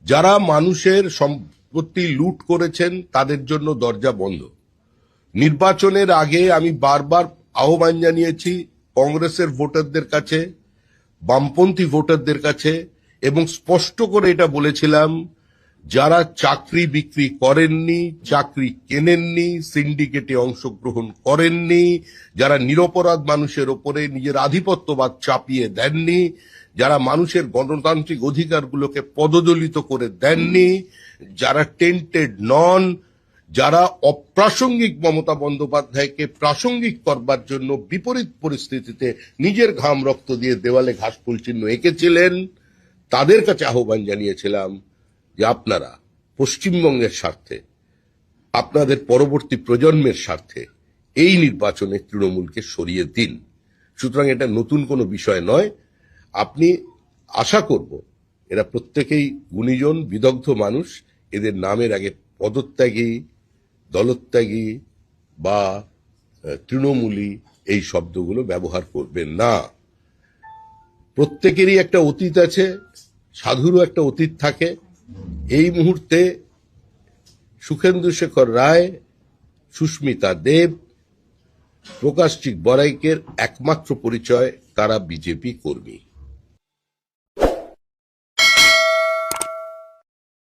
যারা মানুষের সম্পত্তি লুট করেছেন তাদের জন্য দরজা বন্ধ। নির্বাচনের আগে আমি বারবার আহ্বান জানিয়েছি কংগ্রেসের ভোটারদের কাছে, বামপন্থী ভোটারদের কাছে, এবং স্পষ্ট করে এটা বলেছিলাম, যারা চাকরি বিক্রি করেননি, চাকরি কেনেননি, সিন্ডিকেটে অংশগ্রহণ করেননি, যারা নিরপরাধ মানুষের ওপরে নিজের আধিপত্যবাদ চাপিয়ে দেননি, যারা মানুষের গণতান্ত্রিক অধিকারগুলোকে পদদলিত করে দেননি, যারা টেন্টেড নন, যারা অপ্রাসঙ্গিক মমতা বন্দ্যোপাধ্যায়কে প্রাসঙ্গিক করবার জন্য বিপরীত পরিস্থিতিতে নিজের ঘাম রক্ত দিয়ে দেওয়ালে ঘাসফুল চিহ্ন এঁকেছিলেন, তাদের কাছে আহ্বান জানিয়েছিলাম যে আপনারা পশ্চিমবঙ্গের স্বার্থে, আপনাদের পরবর্তী প্রজন্মের স্বার্থে এই নির্বাচনে তৃণমূলকে সরিয়ে দিন। সুতরাং এটা নতুন কোনো বিষয় নয়। আপনি আশা করব এরা প্রত্যেকেই গুণীজন, বিদগ্ধ মানুষ, এদের নামের আগে পদত্যাগী, দলত্যাগী বা তৃণমূলী এই শব্দগুলো ব্যবহার করবেন না। প্রত্যেকেরই একটা অতীত আছে, সাধুরও একটা অতীত থাকে। এই মুহূর্তে সুখেন্দু শেখর রায়, সুস্মিতা দেব, প্রকাশচিক বড়াইকের একমাত্র পরিচয় তারা বিজেপি কর্মী।